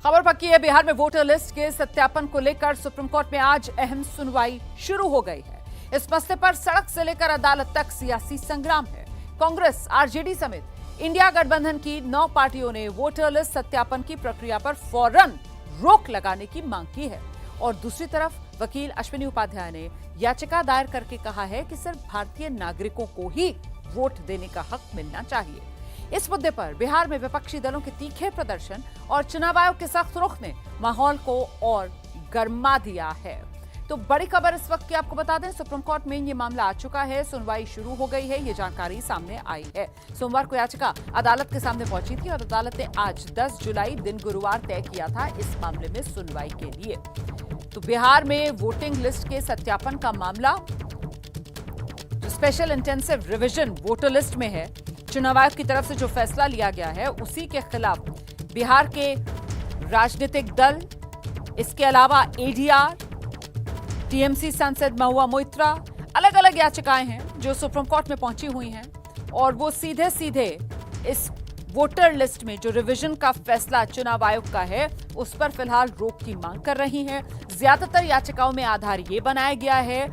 खबर पक्की है, बिहार में वोटर लिस्ट के सत्यापन को लेकर सुप्रीम कोर्ट में आज अहम सुनवाई शुरू हो गई है। इस मसले पर सड़क से लेकर अदालत तक सियासी संग्राम है। कांग्रेस, आरजेडी समेत इंडिया गठबंधन की 9 पार्टियों ने वोटर लिस्ट सत्यापन की प्रक्रिया पर फौरन रोक लगाने की मांग की है और दूसरी तरफ वकील अश्विनी उपाध्याय ने याचिका दायर करके कहा है कि सिर्फ भारतीय नागरिकों को ही वोट देने का हक मिलना चाहिए। इस मुद्दे पर बिहार में विपक्षी दलों के तीखे प्रदर्शन और चुनाव आयोग के सख्त रुख ने माहौल को और गर्मा दिया है। तो बड़ी खबर इस वक्त की आपको बता दें, सुप्रीम कोर्ट में ये मामला आ चुका है, सुनवाई शुरू हो गई है, ये जानकारी सामने आई है। सोमवार को याचिका अदालत के सामने पहुंची थी और अदालत ने आज 10 जुलाई दिन गुरुवार तय किया था इस मामले में सुनवाई के लिए। तो बिहार में वोटिंग लिस्ट के सत्यापन का मामला जो special intensive revision voter list में है, चुनाव आयोग की तरफ से जो फैसला लिया गया है उसी के खिलाफ बिहार के राजनीतिक दल, इसके अलावा एडीआर, टीएमसी सांसद महुआ मोइत्रा, अलग अलग याचिकाएं हैं जो सुप्रीम कोर्ट में पहुंची हुई हैं और वो सीधे सीधे इस वोटर लिस्ट में जो रिवीजन का फैसला चुनाव आयोग का है उस पर फिलहाल रोक की मांग कर रही हैं। ज्यादातर याचिकाओं में आधार ये बनाया गया है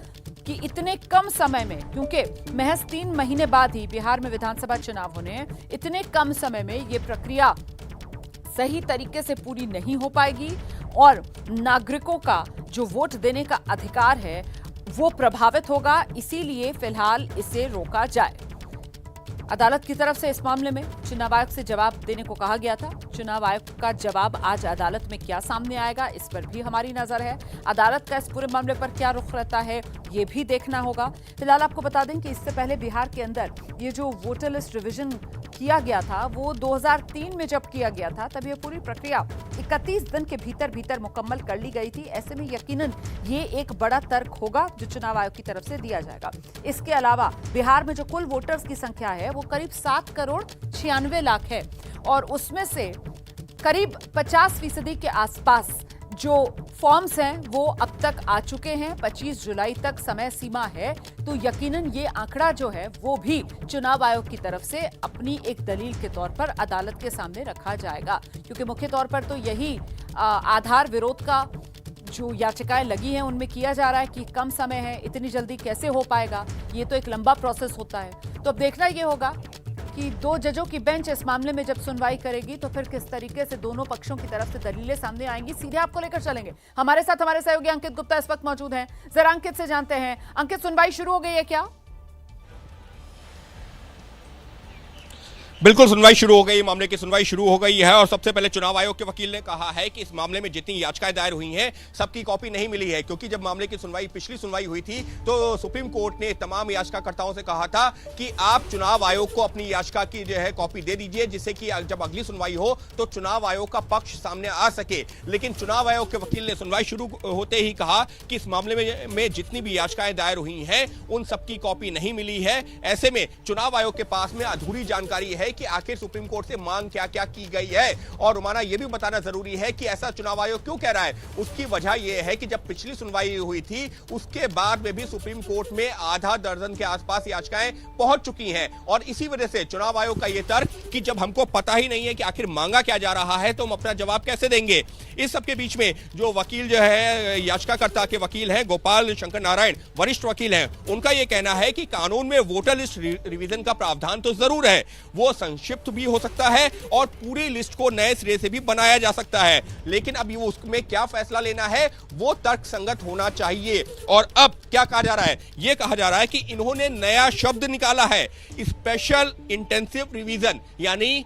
कि इतने कम समय में, क्योंकि महज 3 महीने बाद ही बिहार में विधानसभा चुनाव होने हैं, इतने कम समय में ये प्रक्रिया सही तरीके से पूरी नहीं हो पाएगी और नागरिकों का जो वोट देने का अधिकार है वो प्रभावित होगा, इसीलिए फिलहाल इसे रोका जाए। अदालत की तरफ से इस मामले में चुनाव आयोग से जवाब देने को कहा गया था। चुनाव आयोग का जवाब आज अदालत में क्या सामने आएगा, इस पर भी हमारी नजर है। अदालत का इस पूरे मामले पर क्या रुख रहता है ये भी देखना होगा। फिलहाल आपको बता दें कि इससे पहले बिहार के अंदर ये जो वोटर लिस्ट रिवीजन किया गया था वो 2003 में जब किया गया था तब ये पूरी प्रक्रिया 31 दिन के भीतर मुकम्मल कर ली गई थी। ऐसे में यकीनन ये एक बड़ा तर्क होगा जो चुनाव आयोग की तरफ से दिया जाएगा। इसके अलावा बिहार में जो कुल वोटर्स की संख्या है वो करीब 7 करोड़ 96 लाख है और उसमें से करीब 50% के आसपास जो फॉर्म्स हैं वो अब तक आ चुके हैं। 25 जुलाई तक समय सीमा है, तो यकीनन ये आंकड़ा जो है वो भी चुनाव आयोग की तरफ से अपनी एक दलील के तौर पर अदालत के सामने रखा जाएगा, क्योंकि मुख्य तौर पर तो यही आधार विरोध का जो याचिकाएं लगी हैं उनमें किया जा रहा है कि कम समय है, इतनी जल्दी कैसे हो पाएगा, ये तो एक लंबा प्रोसेस होता है। तो अब देखना ये होगा कि 2 जजों की बेंच इस मामले में जब सुनवाई करेगी तो फिर किस तरीके से दोनों पक्षों की तरफ से दलीलें सामने आएंगी। सीधे आपको लेकर चलेंगे, हमारे साथ हमारे सहयोगी अंकित गुप्ता इस वक्त मौजूद हैं। जरा अंकित से जानते हैं, अंकित सुनवाई शुरू हो गई है क्या? बिल्कुल, सुनवाई शुरू हो गई, मामले की सुनवाई शुरू हो गई है और सबसे पहले चुनाव आयोग के वकील ने कहा है कि इस मामले में जितनी याचिकाएं दायर हुई हैं सबकी कॉपी नहीं मिली है, क्योंकि जब मामले की पिछली सुनवाई हुई थी तो सुप्रीम कोर्ट ने तमाम याचिकाकर्ताओं से कहा था कि आप चुनाव आयोग को अपनी याचिका की जो है कॉपी दे दीजिए, जिससे कि जब अगली सुनवाई हो तो चुनाव आयोग का पक्ष सामने आ सके। लेकिन चुनाव आयोग के वकील ने सुनवाई शुरू होते ही कहा कि इस मामले में जितनी भी याचिकाएं दायर हुई हैं उन सबकी कॉपी नहीं मिली है। ऐसे में चुनाव आयोग के पास में अधूरी जानकारी है कि आखिर सुप्रीम कोर्ट से मांग क्या क्या की गई है। और रुमाना यह भी बताना जरूरी है कि ऐसा चुनाव आयोग क्यों कह रहा है। उसकी वजह यह है कि जब पिछली सुनवाई हुई थी उसके बाद में भी सुप्रीम कोर्ट में आधा दर्जन के आसपास याचिकाएं पहुंच चुकी हैं और इसी वजह से चुनाव आयोग का यह तर्क कि जब हमको पता ही नहीं है कि आखिर मांगा क्या जा रहा है तो हम अपना जवाब कैसे देंगे। इस सबके बीच में जो वकील जो है याचिकाकर्ता के वकील हैं गोपाल शंकर नारायण, वरिष्ठ वकील हैं, उनका यह कहना है कि कानून में वोटर लिस्ट रिवीजन का प्रावधान तो जरूर है, वो संक्षिप्त भी हो सकता है और पूरी लिस्ट को नए सिरे से भी बनाया जा सकता है, लेकिन अभी वो उसमें क्या फैसला लेना है वो तर्कसंगत होना चाहिए। और अब क्या कहा जा रहा है, यह कहा जा रहा है कि इन्होंने नया शब्द निकाला है, स्पेशल इंटेंसिव रिवीजन यानी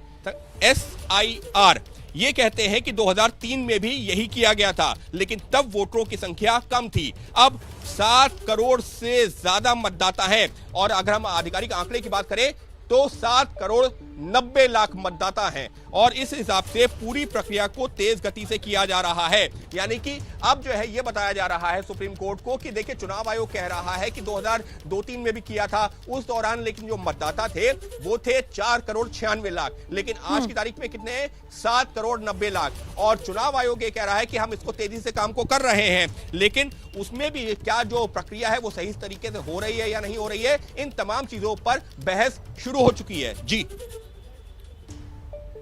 SIR। ये कहते हैं कि 2003 में भी यही किया गया था, लेकिन तब वोटरों की संख्या कम थी। अब 7 करोड़ से ज्यादा मतदाता हैं और अगर हम आधिकारिक आंकड़े की बात करें तो 7 करोड़ 90 लाख मतदाता हैं और इस हिसाब से पूरी प्रक्रिया को तेज गति से किया जा रहा है। यानी कि अब जो है यह बताया जा रहा है सुप्रीम कोर्ट को कि देखिए चुनाव आयोग कह रहा है कि 2002-03 में भी किया था उस दौरान, लेकिन जो मतदाता थे वो थे 4 करोड़ 96 लाख, लेकिन आज की तारीख में कितने हैं, 7 करोड़ 90 लाख। और चुनाव आयोग ये कह रहा है कि हम इसको तेजी से काम को कर रहे हैं, लेकिन उसमें भी क्या जो प्रक्रिया है वो सही तरीके से हो रही है या नहीं हो रही है, इन तमाम चीजों पर बहस शुरू हो चुकी है। जी,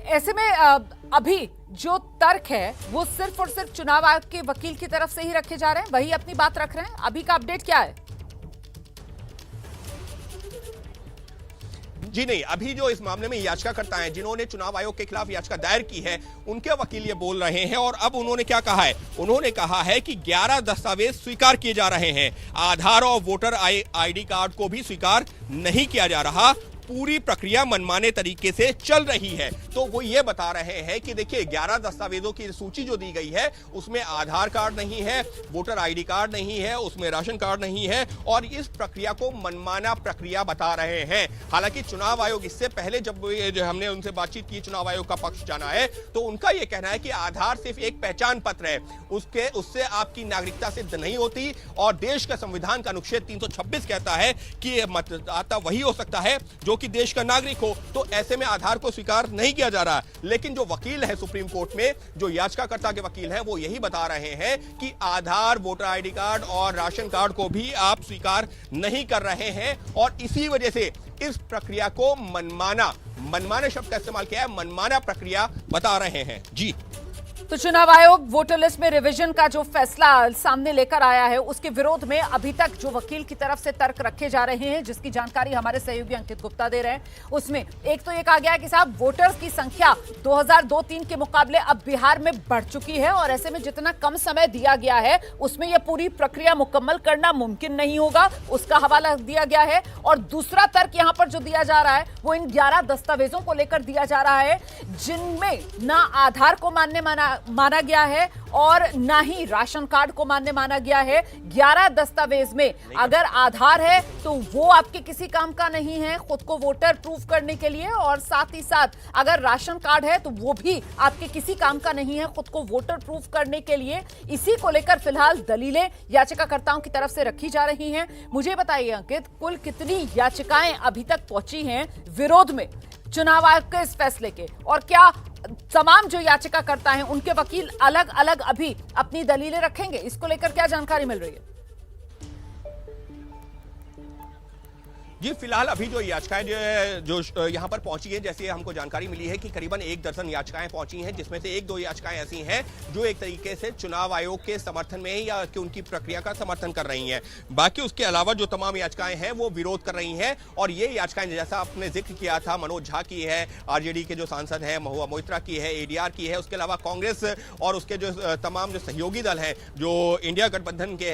ऐसे में अभी जो तर्क है वो सिर्फ और सिर्फ चुनाव आयोग के वकील की तरफ से ही रखे जा रहे हैं, वही अपनी बात रख रहे हैं। अभी का अपडेट क्या है? जी नहीं, अभी जो इस मामले में याचिकाकर्ता हैं जिन्होंने चुनाव आयोग के खिलाफ याचिका दायर की है, उनके वकील ये बोल रहे हैं। और अब उन्होंने क्या कहा है? उन्होंने कहा है कि 11 दस्तावेज स्वीकार किए जा रहे हैं, आधार और वोटर आईडी कार्ड को भी स्वीकार नहीं किया जा रहा, पूरी प्रक्रिया मनमाने तरीके से चल रही है। तो वो ये बता रहे हैं कि देखिए 11 दस्तावेजों की सूची जो दी गई है उसमें आधार कार्ड नहीं है, वोटर आईडी कार्ड नहीं है, उसमें राशन कार्ड नहीं है, और इस प्रक्रिया को मनमाना प्रक्रिया बता रहे हैं। हालांकि चुनाव आयोग इससे पहले जब हमने उनसे बातचीत की, चुनाव आयोग का पक्ष जाना है, तो उनका यह कहना है कि आधार सिर्फ एक पहचान पत्र है, उससे आपकी नागरिकता सिद्ध नहीं होती। और देश का संविधान का अनुच्छेद 326 कहता है कि मतदाता वही हो सकता है जो कि देश का नागरिक हो। तो ऐसे में आधार को स्वीकार नहीं किया जा रहा। लेकिन जो वकील है सुप्रीम कोर्ट में, जो याचिकाकर्ता के वकील हैं, वो यही बता रहे हैं कि आधार, वोटर आईडी कार्ड और राशन कार्ड को भी आप स्वीकार नहीं कर रहे हैं, और इसी वजह से इस प्रक्रिया को मनमाना शब्द का इस्तेमाल किया है, मनमाना प्रक्रिया बता रहे हैं। जी, तो चुनाव आयोग वोटर लिस्ट में रिवीजन का जो फैसला सामने लेकर आया है, उसके विरोध में अभी तक जो वकील की तरफ से तर्क रखे जा रहे हैं, जिसकी जानकारी हमारे सहयोगी अंकित गुप्ता दे रहे हैं, उसमें एक तो ये कहा गया है कि साहब वोटर्स की संख्या 2002-03 के मुकाबले अब बिहार में बढ़ चुकी है, और ऐसे में जितना कम समय दिया गया है उसमें यह पूरी प्रक्रिया मुकम्मल करना मुमकिन नहीं होगा, उसका हवाला दिया गया है। और दूसरा तर्क यहां पर जो दिया जा रहा है वो इन 11 दस्तावेजों को लेकर दिया जा रहा है, जिनमें ना आधार को माना गया है और ना ही राशन कार्ड को माना गया है। 11 दस्तावेज में अगर आधार है तो वो आपके किसी काम का नहीं है खुद को वोटर प्रूफ करने के लिए, और साथ ही साथ अगर राशन कार्ड है तो वो भी आपके किसी काम का नहीं है खुद को वोटर प्रूफ करने के लिए। इसी को लेकर फिलहाल दलीलें याचिकाकर्ताओं की तरफ से रखी जा रही हैं। मुझे बताइए अंकित, कुल कितनी याचिकाएं अभी तक पहुंची हैं विरोध में चुनाव आयोग के इस फैसले के, और क्या तमाम जो याचिकाकर्ता हैं उनके वकील अलग अलग अभी अपनी दलीलें रखेंगे? इसको लेकर क्या जानकारी मिल रही है? जी, फिलहाल अभी जो याचिकाएं जो यहाँ पर पहुंची है, जैसे हमको जानकारी मिली है कि करीबन 1 दर्जन याचिकाएं पहुंची हैं, जिसमें से 1-2 याचिकाएं ऐसी हैं जो एक तरीके से चुनाव आयोग के समर्थन में या कि उनकी प्रक्रिया का समर्थन कर रही हैं। बाकी उसके अलावा जो तमाम याचिकाएं हैं वो विरोध कर रही हैं। और ये याचिकाएं जैसा आपने जिक्र किया था, मनोज झा की है, आरजेडी के जो सांसद हैं महुआ मोइत्रा की है, एडीआर की है, उसके अलावा कांग्रेस और उसके जो तमाम जो सहयोगी दल हैं जो इंडिया गठबंधन के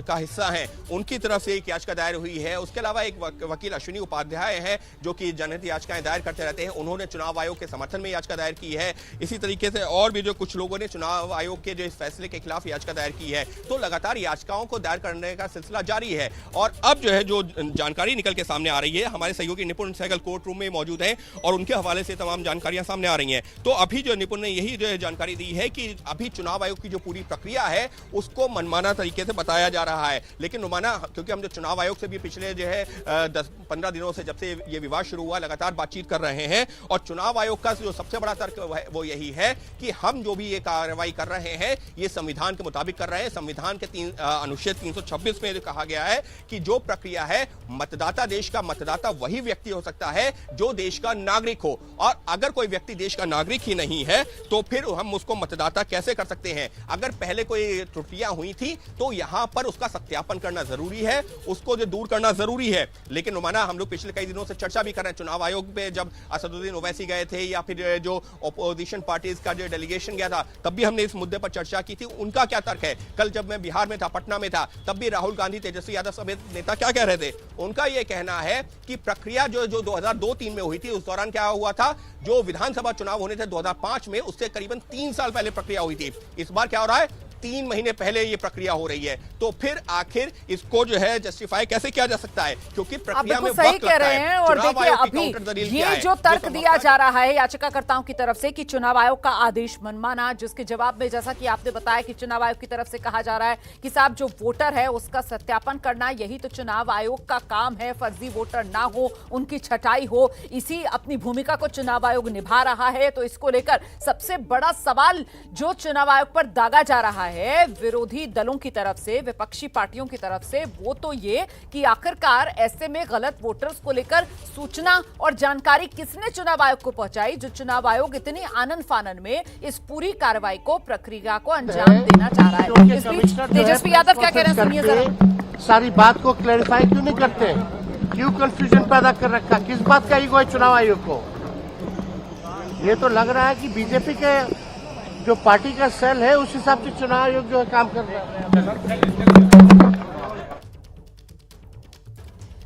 का हिस्सा हैं, उनकी तरफ से एक याचिका दायर हुई है। उसके अलावा एक वकील अश्विनी उपाध्याय हैं जो कि जनहित याचिकाएं दायर करते रहते हैं, उन्होंने चुनाव आयोग के समर्थन में याचिका दायर की है। इसी तरीके से और भी जो कुछ लोगों ने चुनाव आयोग के जो इस फैसले के खिलाफ याचिका दायर की है। तो लगातार याचिकाओं को दायर करने का सिलसिला जारी है। और अब जो है जो जानकारी निकल के सामने आ रही है, हमारे सहयोगी निपुण सहगल कोर्ट रूम में मौजूद हैं और उनके हवाले से तमाम जानकारियां सामने आ रही हैं। तो अभी जो निपुण ने यही जो जानकारी दी है कि अभी चुनाव आयोग की जो पूरी प्रक्रिया है उसको मनमाना तरीके से बताया जा रहा है। लेकिन नुमाना, क्योंकि हम जो चुनाव आयोग से भी पिछले जो है 10-15 दिनों से जब से ये विवाद शुरू हुआ लगातार बातचीत कर रहे हैं, और चुनाव आयोग का जो सबसे बड़ा तर्क वो यही है कि हम जो भी ये कार्रवाई कर रहे हैं ये संविधान के मुताबिक कर रहे हैं। संविधान के अनुच्छेद 326 में कहा गया है कि जो प्रक्रिया है, मतदाता देश का मतदाता वही व्यक्ति हो सकता है जो देश का नागरिक हो, और अगर कोई व्यक्ति देश का नागरिक ही नहीं है तो फिर हम उसको मतदाता कैसे कर सकते हैं? अगर पहले कोई त्रुटियां हुई थी तो यहां पर उसका सत्यापन करना जरूरी है, उसको जो दूर करना जरूरी है। लेकिन नुमाना, हम लोग पिछले कई दिनों से चर्चा भी कर रहे हैं, चुनाव आयोग पे जब असदुद्दीन ओवैसी गए थे या फिर जो ऑपोजिशन पार्टीज का जो डेलीगेशन गया था, तब भी हमने इस मुद्दे पर चर्चा की थी। उनका क्या तर्क है? कल जब मैं बिहार में था, पटना में था, तब भी राहुल गांधी, तेजस्वी यादव समेत नेता क्या कह रहे थे? उनका यह कहना है कि प्रक्रिया जो 2002-03 में हुई थी, उस दौरान क्या हुआ था, जो विधानसभा चुनाव होने थे 2005 में, उससे करीबन 3 साल पहले प्रक्रिया हुई थी। इस बार क्या हो रहा है? 3 महीने पहले ये प्रक्रिया हो रही है। तो फिर आखिर इसको जो है जस्टिफाई कैसे किया जा सकता है? क्योंकि प्रक्रिया में सही कह रहे हैं। और देखिए अभी ये जो तर्क दिया जा रहा है याचिकाकर्ताओं की तरफ से कि चुनाव आयोग का आदेश मनमाना, जिसके जवाब में जैसा कि आपने बताया कि चुनाव आयोग की तरफ से कहा जा रहा है कि साहब जो वोटर है उसका सत्यापन करना यही तो चुनाव आयोग का काम है, फर्जी वोटर ना हो, उनकी छटाई हो, इसी अपनी भूमिका को चुनाव आयोग निभा रहा है। तो इसको लेकर सबसे बड़ा सवाल जो चुनाव आयोग पर दागा जा रहा है विरोधी दलों की तरफ से, विपक्षी पार्टियों की तरफ से, वो तो ये कि आखिरकार ऐसे में गलत वोटर्स को लेकर सूचना और जानकारी किसने चुनाव आयोग को पहुंचाई, जो चुनाव आयोग इतनी आनन फानन में इस पूरी कार्रवाई को, प्रक्रिया को अंजाम देना चाह रहा है। इस बीच तेजस्वी यादव क्या कह रहे हैं, सुनिए जरा। सारी बात को क्लैरिफाई क्यों नहीं करते? क्यों कंफ्यूजन पैदा कर रखा? किस बात का ईगो है चुनाव आयोग को? ये तो लग रहा है कि बीजेपी के जो पार्टी का सेल है उस हिसाब से चुनाव आयोग जो है काम कर रहा है।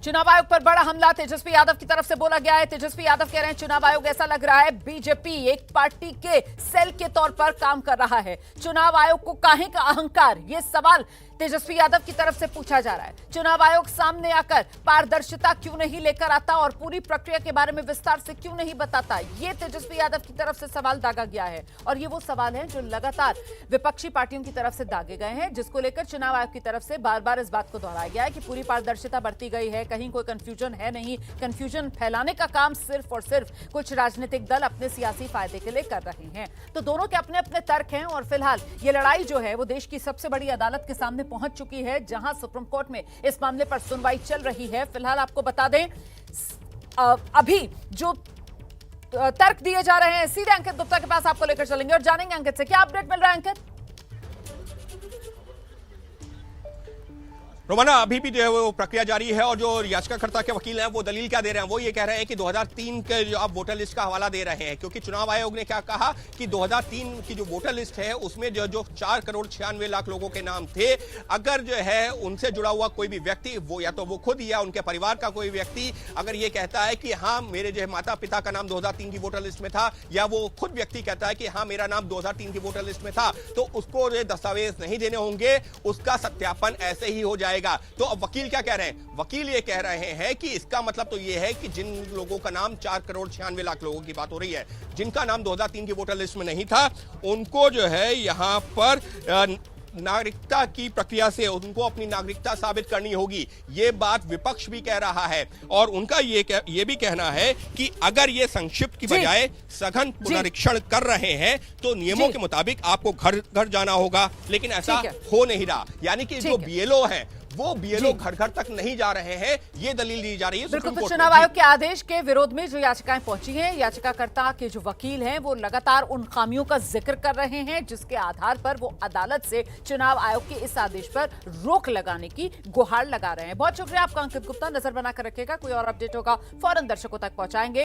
चुनाव आयोग पर बड़ा हमला तेजस्वी यादव की तरफ से बोला गया है। तेजस्वी यादव कह रहे हैं चुनाव आयोग, ऐसा लग रहा है बीजेपी एक पार्टी के सेल के तौर पर काम कर रहा है। चुनाव आयोग को काहे का अहंकार, ये सवाल तेजस्वी यादव की तरफ से पूछा जा रहा है। चुनाव आयोग सामने आकर पारदर्शिता क्यों नहीं लेकर आता और पूरी प्रक्रिया के बारे में विस्तार से क्यों नहीं बताता, ये तेजस्वी यादव की तरफ से सवाल दागा गया है। और ये वो सवाल है जो लगातार विपक्षी पार्टियों की तरफ से दागे गए हैं, जिसको लेकर चुनाव आयोग की तरफ से बार बार इस बात को दोहराया गया है कि पूरी पारदर्शिता बरती गई है, कहीं कोई कंफ्यूजन है नहीं। कंफ्यूजन फैलाने का काम सिर्फ और सिर्फ कुछ राजनीतिक दल अपने सियासी फायदे के लिए कर रहे हैं। तो दोनों के अपने अपने तर्क हैं और फिलहाल ये लड़ाई जो है वो देश की सबसे बड़ी अदालत के सामने पहुंच चुकी है, जहां सुप्रीम कोर्ट में इस मामले पर सुनवाई चल रही है। फिलहाल आपको बता दें अभी जो तर्क दिए जा रहे हैं, सीधे अंकित गुप्ता के पास आपको लेकर चलेंगे और जानेंगे अंकित से क्या अपडेट मिल रहा है। अंकित, रोमाना, अभी भी जो है वो प्रक्रिया जारी है और जो याचिकाकर्ता के वकील हैं वो दलील क्या दे रहे हैं, वो ये कह रहे हैं कि 2003 के जो आप वोटर लिस्ट का हवाला दे रहे हैं, क्योंकि चुनाव आयोग ने क्या कहा कि 2003 की जो वोटर लिस्ट है उसमें जो 4,96,00,000 लोगों के नाम थे, अगर जो है उनसे जुड़ा हुआ कोई भी व्यक्ति, वो या तो वो खुद या उनके परिवार का कोई व्यक्ति अगर ये कहता है कि हाँ मेरे जो है माता पिता का नाम 2003 की वोटर लिस्ट में था, या वो खुद व्यक्ति कहता है कि हाँ मेरा नाम 2003 की वोटर लिस्ट में था, तो उसको जो दस्तावेज नहीं देने होंगे, उसका सत्यापन ऐसे ही हो जाएगा। तो अब वकील क्या कह रहे हैं? वकील ये कह रहे हैं कि इसका मतलब तो ये है कि जिन लोगों का नाम 4,96,00,000 लोगों की बात हो रही है, जिनका नाम 2003 की वोटर लिस्ट में नहीं था, उनको जो है यहां पर नागरिकता की प्रक्रिया से उनको अपनी नागरिकता साबित करनी होगी। ये बात विपक्ष भी कह रहा है और उनका ये भी कहना है कि अगर ये संक्षिप्त की बजाय सघन पुनरीक्षण कर रहे हैं तो नियमों के मुताबिक आपको घर घर जाना होगा, लेकिन ऐसा हो नहीं रहा। यानी कि जो बीएलओ है वो बीएलओ घर घर तक नहीं जा रहे हैं, ये दलील दी जा रही है। बिल्कुल, तो चुनाव आयोग के आदेश के विरोध में जो याचिकाएं पहुंची हैं, याचिकाकर्ता के जो वकील हैं वो लगातार उन खामियों का जिक्र कर रहे हैं जिसके आधार पर वो अदालत से चुनाव आयोग के इस आदेश पर रोक लगाने की गुहार लगा रहे हैं। बहुत शुक्रिया आपका अंकित गुप्ता, नजर बनाकर रखिएगा, कोई और अपडेट होगा फौरन दर्शकों तक पहुंचाएंगे।